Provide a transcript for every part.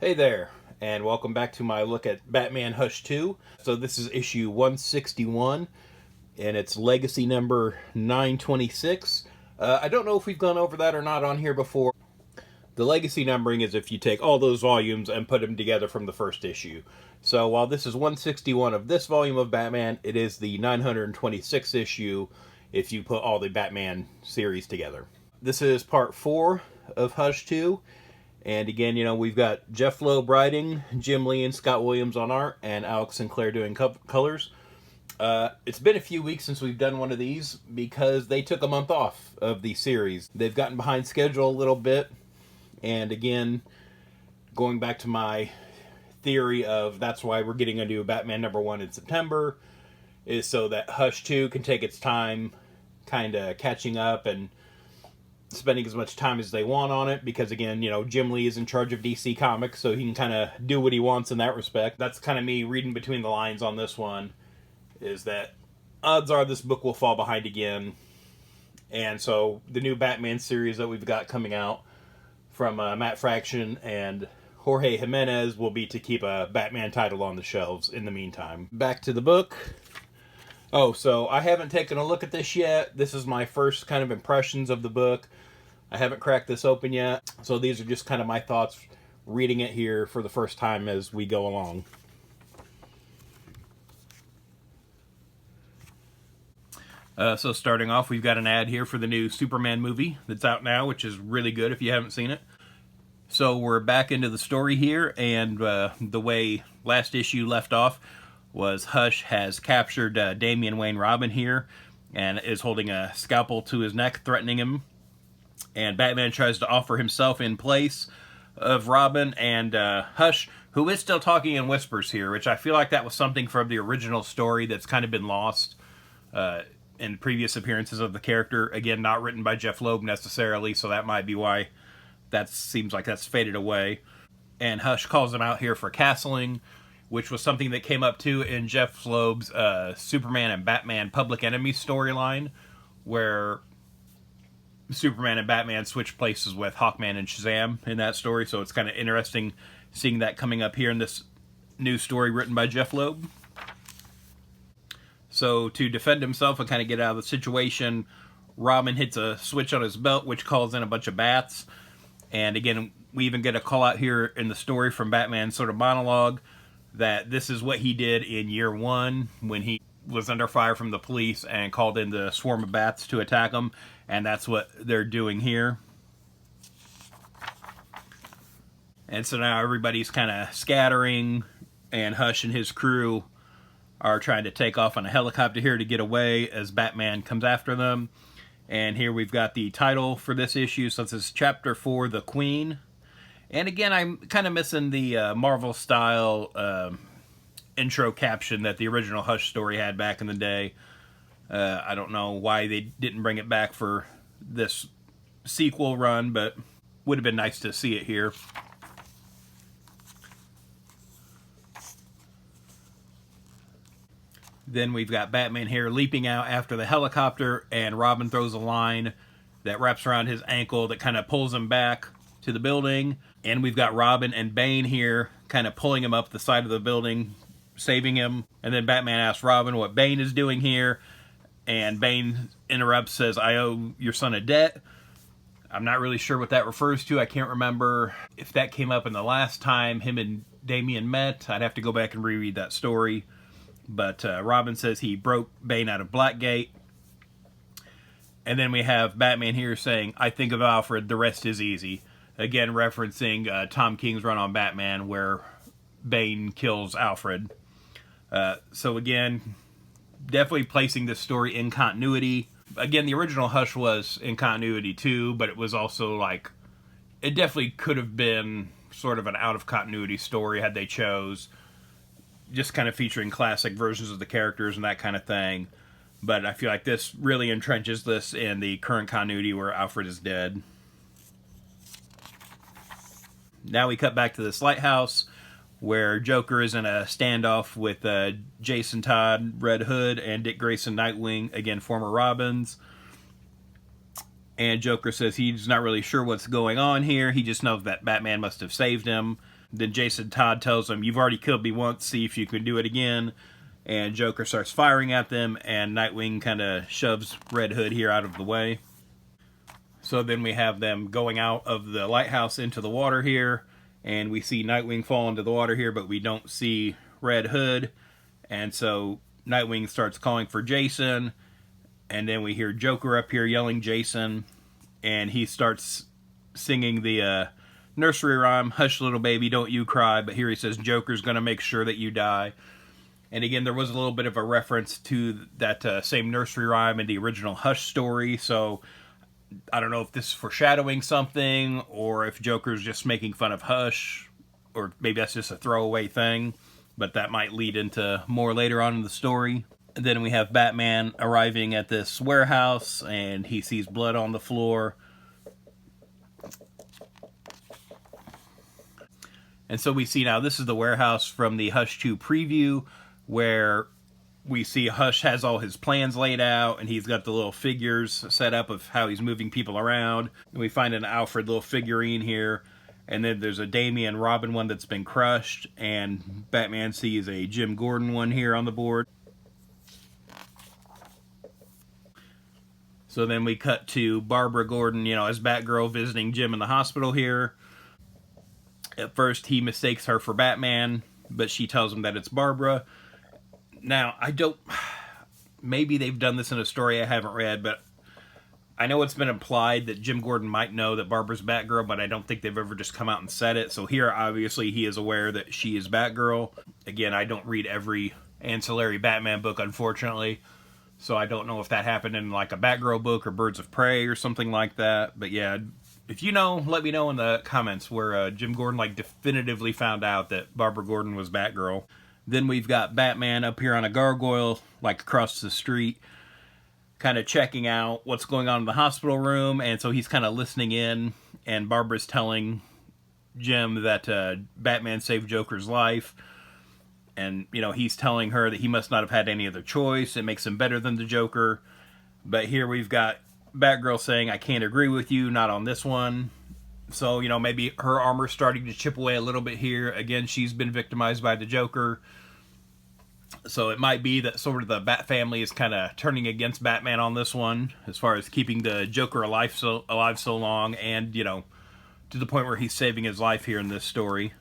Hey there, and welcome back to my look at Batman Hush 2. So this is issue 161, and it's legacy number 926. I don't know if we've gone over that or not on here before. The legacy numbering is if you take all those volumes and put them together from the first issue. So while this is 161 of this volume of Batman, it is the 926th issue if you put all the Batman series together. This is part 4 of Hush 2. And again, we've got Jeff Loeb writing, Jim Lee and Scott Williams on art, and Alex Sinclair doing colors. It's been a few weeks since we've done one of these because they took a month off of the series. They've gotten behind schedule a little bit, and again, going back to my theory of that's why we're getting a new Batman #1 in September, is so that Hush 2 can take its time kind of catching up and spending as much time as they want on it, because again, Jim Lee is in charge of DC Comics, so he can kind of do what he wants in that respect. That's kind of me reading between the lines on this one, is that odds are this book will fall behind again. And so the new Batman series that we've got coming out from Matt Fraction and Jorge Jimenez will be to keep a Batman title on the shelves in the meantime. Back to the book. Oh, so I haven't taken a look at this yet. This is my first kind of impressions of the book. I haven't cracked this open yet, so these are just kind of my thoughts reading it here for the first time as we go along. So starting off, we've got an ad here for the new Superman movie that's out now, which is really good if you haven't seen it. So we're back into the story here, and the way last issue left off was Hush has captured Damian Wayne Robin here and is holding a scalpel to his neck, threatening him. And Batman tries to offer himself in place of Robin, and Hush, who is still talking in whispers here, which I feel like that was something from the original story that's kind of been lost in previous appearances of the character. Again, not written by Jeff Loeb necessarily, so that might be why that seems like that's faded away. And Hush calls him out here for castling, which was something that came up too in Jeff Loeb's Superman and Batman Public Enemy storyline, where Superman and Batman switch places with Hawkman and Shazam in that story. So it's kind of interesting seeing that coming up here in this new story written by Jeff Loeb. So to defend himself and kind of get out of the situation, Robin hits a switch on his belt, which calls in a bunch of bats. And again, we even get a call out here in the story from Batman's sort of monologue that this is what he did in year 1 when he was under fire from the police and called in the swarm of bats to attack him, and that's what they're doing here. And so now everybody's kind of scattering, and Hush and his crew are trying to take off on a helicopter here to get away as Batman comes after them. And here we've got the title for this issue. So this is Chapter 4, The Queen. And again, I'm kind of missing the Marvel-style intro caption that the original Hush story had back in the day. I don't know why they didn't bring it back for this sequel run, but would have been nice to see it here. Then we've got Batman here leaping out after the helicopter, and Robin throws a line that wraps around his ankle that kind of pulls him back to the building. And we've got Robin and Bane here kind of pulling him up the side of the building, saving him. And then Batman asks Robin what Bane is doing here, and Bane interrupts, says, "I owe your son a debt." I'm not really sure what that refers to. I can't remember if that came up in the last time him and Damian met. I'd have to go back and reread that story. But Robin says he broke Bane out of Blackgate. And then we have Batman here saying, "I think of Alfred, the rest is easy." Again, referencing Tom King's run on Batman where Bane kills Alfred. So again, definitely placing this story in continuity. Again, the original Hush was in continuity too, but it was also like, it definitely could have been sort of an out-of-continuity story had they chose. Just kind of featuring classic versions of the characters and that kind of thing. But I feel like this really entrenches this in the current continuity where Alfred is dead. Now we cut back to this lighthouse where Joker is in a standoff with Jason Todd, Red Hood, and Dick Grayson, Nightwing, again, former Robins. And Joker says he's not really sure what's going on here. He just knows that Batman must have saved him. Then Jason Todd tells him, "You've already killed me once, see if you can do it again." And Joker starts firing at them, and Nightwing kind of shoves Red Hood here out of the way. So then we have them going out of the lighthouse into the water here, and we see Nightwing fall into the water here, but we don't see Red Hood. And so Nightwing starts calling for Jason, and then we hear Joker up here yelling Jason, and he starts singing the nursery rhyme, "Hush little baby, don't you cry," but here he says, "Joker's gonna make sure that you die." And again, there was a little bit of a reference to that same nursery rhyme in the original Hush story, so I don't know if this is foreshadowing something, or if Joker's just making fun of Hush, or maybe that's just a throwaway thing, but that might lead into more later on in the story. And then we have Batman arriving at this warehouse, and he sees blood on the floor. And so we see now, this is the warehouse from the Hush 2 preview, where we see Hush has all his plans laid out, and he's got the little figures set up of how he's moving people around. And we find an Alfred little figurine here, and then there's a Damian Robin one that's been crushed, and Batman sees a Jim Gordon one here on the board. So then we cut to Barbara Gordon, as Batgirl, visiting Jim in the hospital here. At first, he mistakes her for Batman, but she tells him that it's Barbara. Now, maybe they've done this in a story I haven't read, but I know it's been implied that Jim Gordon might know that Barbara's Batgirl, but I don't think they've ever just come out and said it. So here, obviously, he is aware that she is Batgirl. Again, I don't read every ancillary Batman book, unfortunately, so I don't know if that happened in like a Batgirl book or Birds of Prey or something like that. But yeah, if you know, let me know in the comments where Jim Gordon definitively found out that Barbara Gordon was Batgirl. Then we've got Batman up here on a gargoyle, across the street, kind of checking out what's going on in the hospital room. And so he's kind of listening in, and Barbara's telling Jim that Batman saved Joker's life. And, he's telling her that he must not have had any other choice. It makes him better than the Joker. But here we've got Batgirl saying, "I can't agree with you, not on this one." So, maybe her armor's starting to chip away a little bit here. Again, she's been victimized by the Joker. So it might be that sort of the Bat family is kind of turning against Batman on this one, as far as keeping the Joker alive so long, and, to the point where he's saving his life here in this story.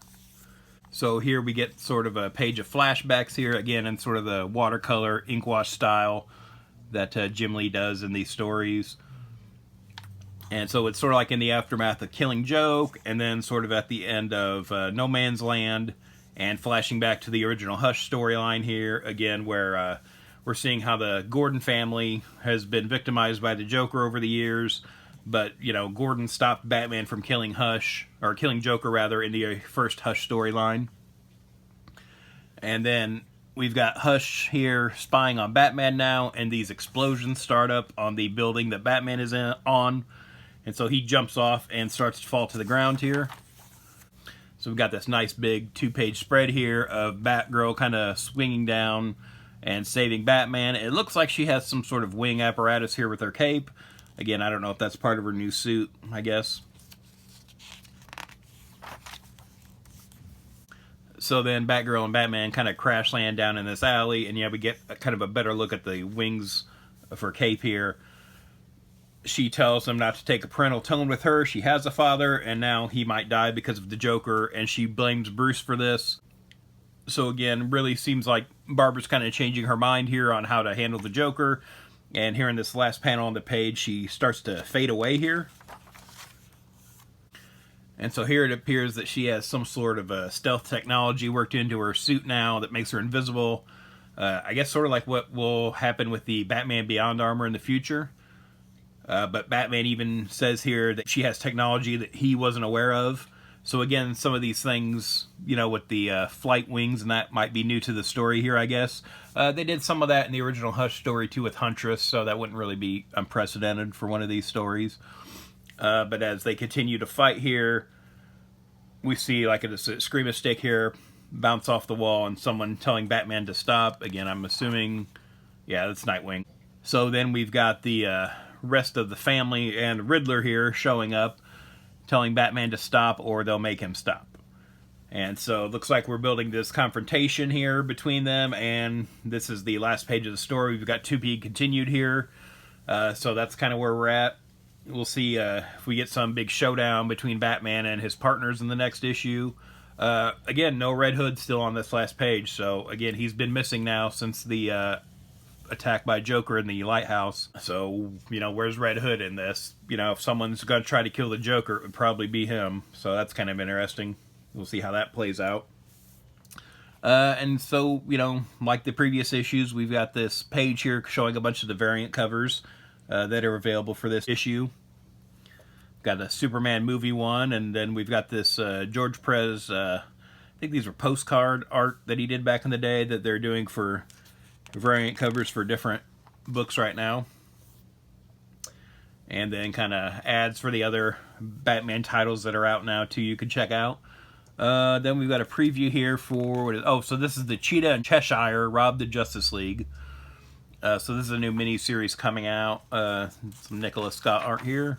So here we get sort of a page of flashbacks here, again, in sort of the watercolor ink wash style that Jim Lee does in these stories. And so it's sort of like in the aftermath of Killing Joke, and then sort of at the end of No Man's Land, and flashing back to the original Hush storyline here, again, where we're seeing how the Gordon family has been victimized by the Joker over the years, but, Gordon stopped Batman from killing Joker, rather, in the first Hush storyline. And then we've got Hush here spying on Batman now, and these explosions start up on the building that Batman is on. And so he jumps off and starts to fall to the ground here. So we've got this nice big 2-page spread here of Batgirl kind of swinging down and saving Batman. It looks like she has some sort of wing apparatus here with her cape. Again, I don't know if that's part of her new suit, I guess. So then Batgirl and Batman kind of crash land down in this alley, and we get kind of a better look at the wings of her cape here. She tells him not to take a parental tone with her. She has a father, and now he might die because of the Joker, and she blames Bruce for this. So again, really seems like Barbara's kind of changing her mind here on how to handle the Joker. And here in this last panel on the page, she starts to fade away here. And so here it appears that she has some sort of a stealth technology worked into her suit now that makes her invisible. I guess sort of like what will happen with the Batman Beyond armor in the future. But Batman even says here that she has technology that he wasn't aware of. So again, some of these things, with the flight wings and that might be new to the story here, I guess. They did some of that in the original Hush story too with Huntress, so that wouldn't really be unprecedented for one of these stories. But as they continue to fight here, we see a Scream Stick here bounce off the wall and someone telling Batman to stop. Again, I'm assuming, that's Nightwing. So then we've got the rest of the family and Riddler here showing up, telling Batman to stop or they'll make him stop. And so it looks like we're building this confrontation here between them, and this is the last page of the story. We've got to be continued here. So that's kind of where we're at. We'll see if we get some big showdown between Batman and his partners in the next issue. Again, no Red Hood still on this last page. So again, he's been missing now since the attack by Joker in the lighthouse. So, you know, where's Red Hood in this? You know, if someone's going to try to kill the Joker, it would probably be him. So that's kind of interesting. We'll see how that plays out. And so, you know, like the previous issues, we've got this page here showing a bunch of the variant covers that are available for this issue. Got a Superman movie one, and then we've got this George Perez, I think these were postcard art that he did back in the day that they're doing for variant covers for different books right now. And then kind of ads for the other Batman titles that are out now too, you can check out. Then we've got a preview here for, so this is the Cheetah and Cheshire Rob the Justice League. So this is a new mini-series coming out. Some Nicholas Scott art here.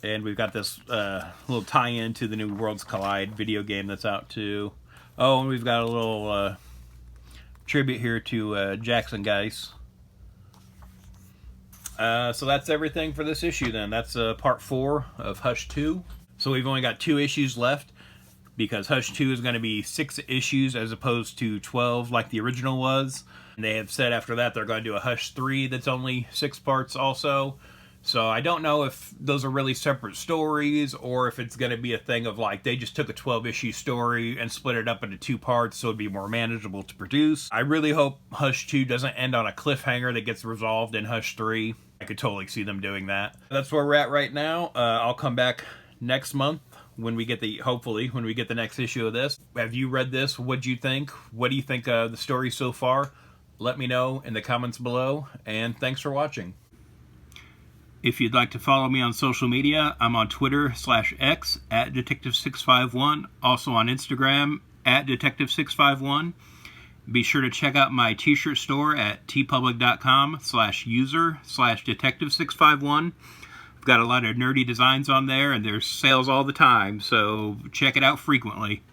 And we've got this little tie-in to the new Worlds Collide video game that's out too. Oh, and we've got a little tribute here to Jackson Guice. So that's everything for this issue then. That's part 4 of Hush 2. So we've only got 2 issues left, because Hush 2 is going to be 6 issues as opposed to 12 like the original was. And they have said after that they're going to do a Hush 3 that's only 6 parts also. So I don't know if those are really separate stories, or if it's going to be a thing of like they just took a 12-issue story and split it up into 2 parts so it'd be more manageable to produce. I really hope Hush 2 doesn't end on a cliffhanger that gets resolved in Hush 3. I could totally see them doing that. That's where we're at right now. I'll come back next month when we get hopefully when we get the next issue of this. Have you read this? What'd you think? What do you think of the story so far? Let me know in the comments below, and thanks for watching. If you'd like to follow me on social media, I'm on Twitter/X at Detective651, also on Instagram at Detective651. Be sure to check out my t-shirt store at tpublic.com/user/Detective651. I've got a lot of nerdy designs on there, and there's sales all the time, so check it out frequently.